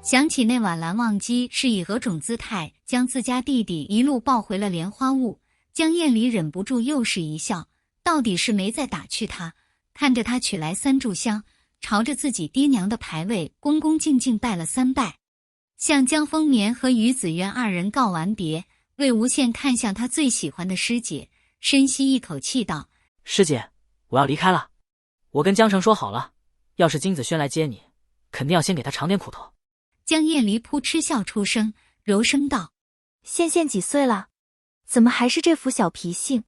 想起那晚蓝忘机是以何种姿态将自家弟弟一路抱回了莲花坞，江厌离忍不住又是一笑，到底是没再打趣他。看着他取来3炷香，朝着自己爹娘的牌位恭恭敬敬拜了3拜，向江丰年和于子渊2人告完别。魏无羡看向他最喜欢的师姐，深吸一口气道：师姐，我要离开了。我跟江澄说好了，要是金子轩来接你，肯定要先给他尝点苦头。江厌离扑哧笑出声，柔声道：羡几岁了？怎么还是这副小脾性？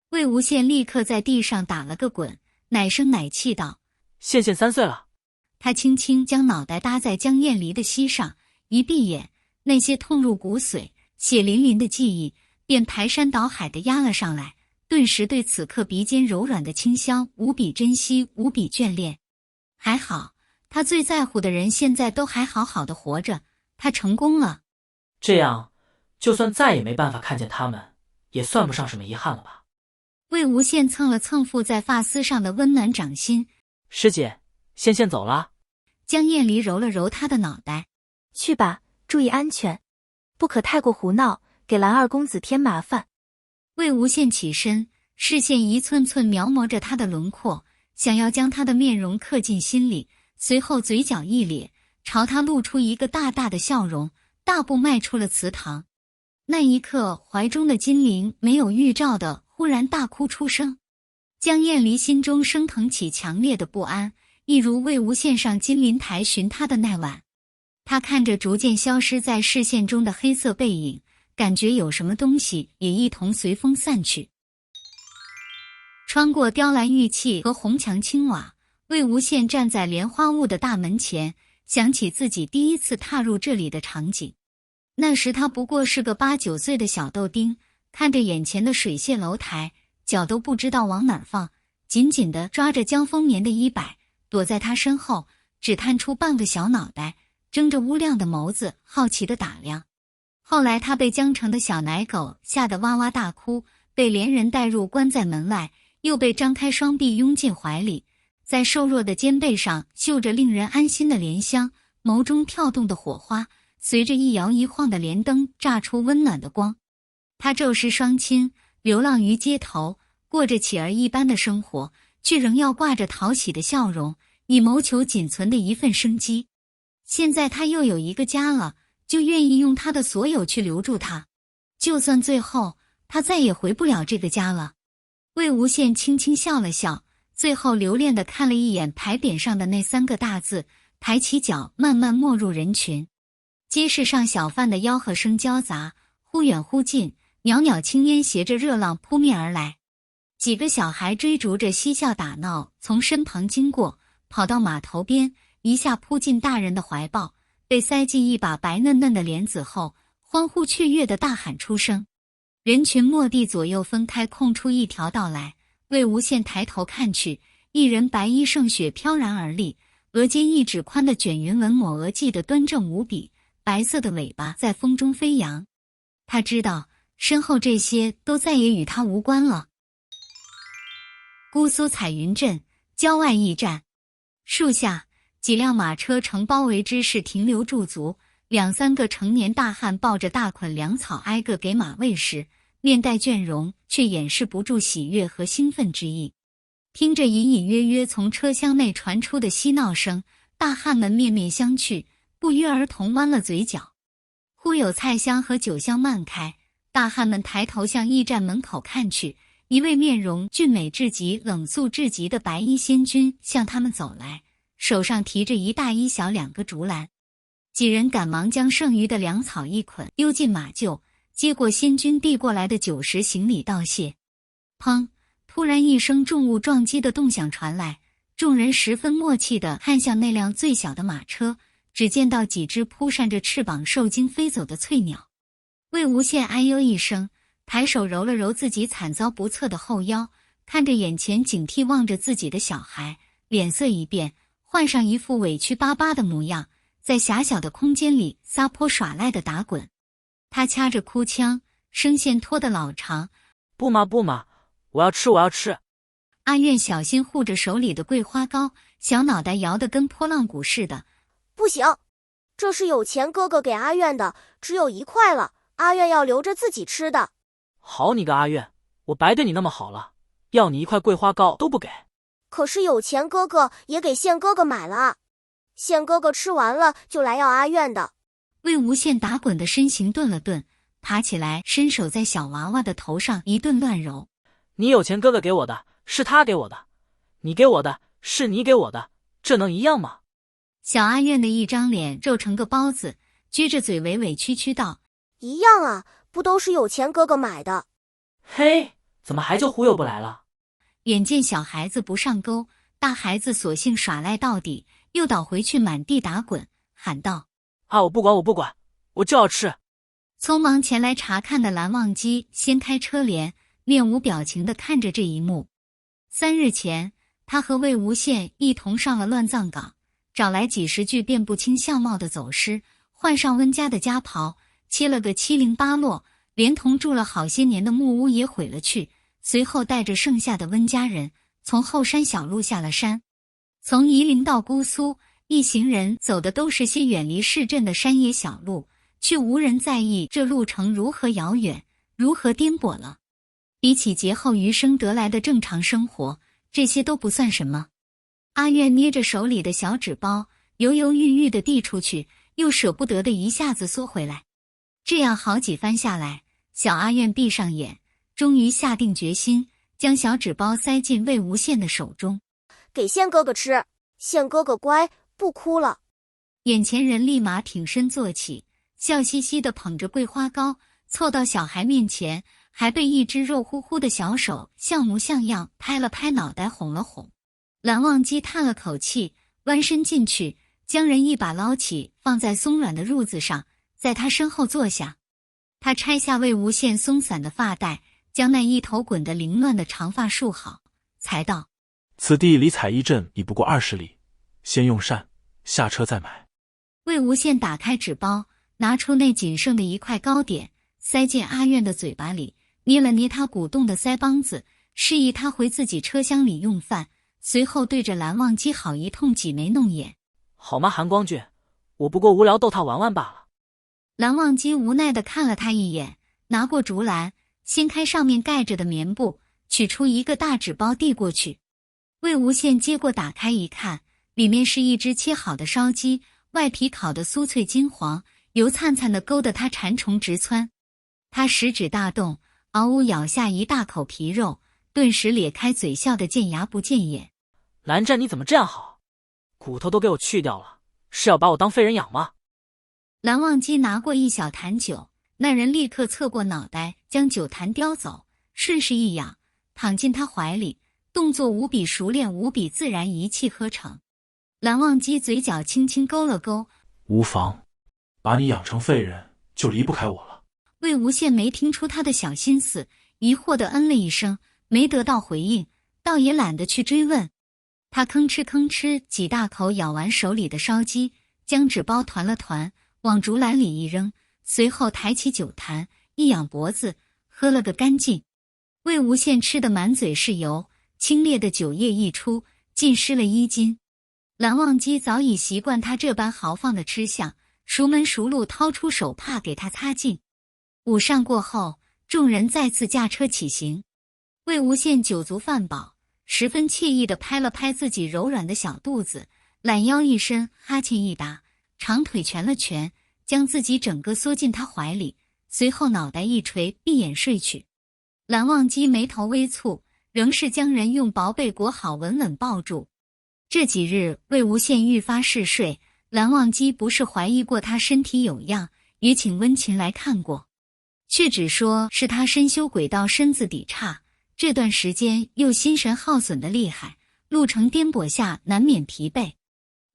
魏无羡立刻在地上打了个滚，奶声奶气道：羡3岁了。他轻轻将脑袋搭在江厌离的膝上，一闭眼，那些痛入骨髓、血淋淋的记忆便排山倒海地压了上来，顿时对此刻鼻尖柔软的清香无比珍惜，无比眷恋。还好，他最在乎的人现在都还好好的活着，他成功了。这样，就算再也没办法看见他们，也算不上什么遗憾了吧？魏无羡蹭了蹭附在发丝上的温暖掌心。师姐，羡走了。江厌离揉了揉他的脑袋。去吧，注意安全，不可太过胡闹，给蓝二公子添麻烦。魏无羡起身，视线一寸寸描摹着他的轮廓，想要将他的面容刻进心里，随后嘴角一咧，朝他露出一个大大的笑容，大步迈出了祠堂。那一刻，怀中的金灵没有预兆的忽然大哭出声。江厌离心中升腾起强烈的不安，一如魏无羡上金灵台寻他的那晚。他看着逐渐消失在视线中的黑色背影，感觉有什么东西也一同随风散去。穿过雕栏玉砌和红墙青瓦，魏无羡站在莲花坞的大门前，想起自己第一次踏入这里的场景。那时他不过是个8、9岁的小豆丁，看着眼前的水榭楼台，脚都不知道往哪儿放，紧紧地抓着江丰年的衣摆，躲在他身后，只探出半个小脑袋，睁着乌亮的眸子，好奇地打量。后来他被江城的小奶狗吓得哇哇大哭，被连人带入关在门外，又被张开双臂拥进怀里，在瘦弱的肩背上嗅着令人安心的莲香，眸中跳动的火花随着一摇一晃的莲灯炸出温暖的光。他骤失双亲，流浪于街头，过着乞儿一般的生活，却仍要挂着讨喜的笑容，以谋求仅存的一份生机。现在他又有一个家了，就愿意用他的所有去留住他，就算最后他再也回不了这个家了。魏无羡轻轻笑了笑，最后留恋地看了一眼牌匾上的那3个大字，抬起脚慢慢没入人群。街市上小贩的吆喝声交杂，忽远忽近，袅袅青烟携着热浪扑面而来。几个小孩追逐着嬉笑打闹，从身旁经过，跑到码头边，一下扑进大人的怀抱，被塞进一把白嫩嫩的莲子后，欢呼雀跃地大喊出声。人群蓦地左右分开，空出一条道来。魏无羡抬头看去，一人白衣胜雪飘然而立，额间一指宽的卷云纹抹额髻得端正无比，白色的尾巴在风中飞扬。他知道身后这些都再也与他无关了。姑苏彩云镇郊外驿站，树下几辆马车呈包围之势停留驻足，2、3个成年大汉抱着大捆粮草挨个给马喂食，面带倦容，却掩饰不住喜悦和兴奋之意。听着隐隐约约从车厢内传出的嬉闹声，大汉们面面相觑，不约而同弯了嘴角。忽有菜香和酒香漫开，大汉们抬头向驿站门口看去，一位面容俊美至极、冷肃至极的白衣仙君向他们走来，手上提着一大一小2个竹篮。几人赶忙将剩余的粮草一捆丢进马厩，接过仙君递过来的酒食，行礼道谢。砰！突然一声重物撞击的动响传来，众人十分默契地看向那辆最小的马车，只见到几只扑扇着翅膀受惊飞走的翠鸟。魏无羡哎呦一声，抬手揉了揉自己惨遭不测的后腰，看着眼前警惕望着自己的小孩，脸色一变，换上一副委屈巴巴的模样，在狭小的空间里撒泼耍赖地打滚。他掐着哭腔，声线拖得老长，不嘛不嘛，我要吃我要吃。阿苑小心护着手里的桂花糕，小脑袋摇得跟拨浪鼓似的。不行！这是有钱哥哥给阿苑的，只有1块了，阿苑要留着自己吃的。好你个阿苑，我白对你那么好了，要你1块桂花糕都不给。可是有钱哥哥也给宪哥哥买了啊，宪哥哥吃完了就来要阿苑的。魏无羡打滚的身形顿了顿，爬起来，伸手在小娃娃的头上一顿乱揉。你有钱哥哥给我的，是他给我的；你给我的，是你给我的，这能一样吗？小阿苑的一张脸皱成个包子，撅着嘴委委屈屈道：一样啊，不都是有钱哥哥买的？嘿，怎么还就忽悠不来了？眼见小孩子不上钩，大孩子索性耍赖到底，又倒回去满地打滚，喊道：啊，我不管，我不管，我就要吃！匆忙前来查看的蓝忘机掀开车帘，面无表情地看着这一幕。3日前，他和魏无羡一同上了乱葬岗，找来几十具辨不清相貌的走尸，换上温家的家袍，切了个七零八落，连同住了好些年的木屋也毁了去。随后带着剩下的温家人，从后山小路下了山。从夷陵到姑苏，一行人走的都是些远离市镇的山野小路，却无人在意这路程如何遥远，如何颠簸了。比起劫后余生得来的正常生活，这些都不算什么。阿苑捏着手里的小纸包，犹犹豫豫地递出去，又舍不得的一下子缩回来。这样好几番下来，小阿苑闭上眼，终于下定决心，将小纸包塞进魏无羡的手中。给宪哥哥吃，宪哥哥乖，不哭了。眼前人立马挺身坐起，笑嘻嘻地捧着桂花糕，凑到小孩面前，还被一只肉乎乎的小手像模像样拍了拍脑袋，哄了哄。蓝忘机叹了口气，弯身进去，将人一把捞起，放在松软的褥子上，在他身后坐下。他拆下魏无羡松散的发带，将那一头滚得凌乱的长发束好，才道：此地离采邑镇已不过20里，先用膳，下车再买。魏无羡打开纸包，拿出那仅剩的1块糕点，塞进阿苑的嘴巴里，捏了捏他鼓动的腮帮子，示意他回自己车厢里用饭，随后对着蓝忘机好一通挤眉弄眼。好吗，韩光俊，我不过无聊逗他玩玩罢了。蓝忘机无奈地看了他一眼，拿过竹篮，掀开上面盖着的棉布，取出一个大纸包递过去。魏无羡接过打开一看，里面是一只切好的烧鸡，外皮烤得酥脆金黄，油灿灿的勾得他馋虫直窜。他食指大动，嗷呜咬下一大口皮肉，顿时咧开嘴笑得见牙不见眼。蓝湛你怎么这样好？骨头都给我去掉了，是要把我当废人养吗？蓝忘机拿过一小坛酒，那人立刻侧过脑袋将酒坛叼走，顺势一仰，躺进他怀里，动作无比熟练，无比自然，一气呵成。蓝忘机嘴角轻轻勾了勾，无妨，把你养成废人，就离不开我了。魏无羡没听出他的小心思，疑惑地嗯了一声，没得到回应，倒也懒得去追问。他吭哧吭哧几大口咬完手里的烧鸡，将纸包团了团，往竹篮里一扔，随后抬起酒坛，一仰脖子，喝了个干净。魏无羡吃得满嘴是油，清冽的酒液溢出，浸湿了衣襟。蓝忘机早已习惯他这般豪放的吃相，熟门熟路掏出手帕给他擦净。午膳过后，众人再次驾车起行。魏无羡酒足饭饱，十分惬意地拍了拍自己柔软的小肚子，懒腰一伸，哈欠一打，长腿蜷了蜷，将自己整个缩进他怀里，随后脑袋一垂，闭眼睡去。蓝忘机眉头微蹙，仍是将人用薄被裹好，稳稳抱住。这几日魏无羡愈发嗜睡，蓝忘机不是怀疑过他身体有恙，也请温情来看过，却只说是他身修轨道，身子底差，这段时间又心神耗损的厉害，路程颠簸下难免疲惫。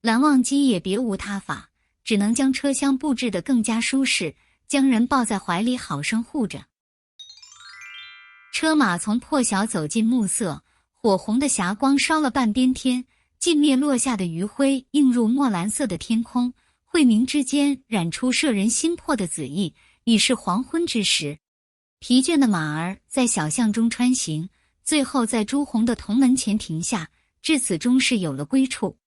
蓝忘机也别无他法，只能将车厢布置得更加舒适，将人抱在怀里好生护着。车马从破晓走进暮色，火红的霞光烧了半边天，尽灭落下的余晖映入墨蓝色的天空，晦明之间染出摄人心魄的紫意，已是黄昏之时。疲倦的马儿在小巷中穿行，最后在朱红的铜门前停下，至此终是有了归处。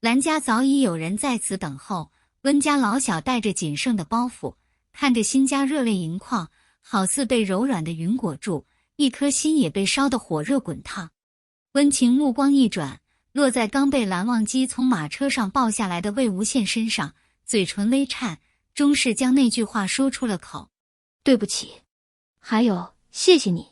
蓝家早已有人在此等候，温家老小带着仅剩的包袱，看着辛家热泪盈眶，好似被柔软的云裹住，一颗心也被烧得火热滚烫。温情目光一转，落在刚被蓝忘机从马车上抱下来的魏无羡身上，嘴唇微颤，终是将那句话说出了口：对不起，还有谢谢你。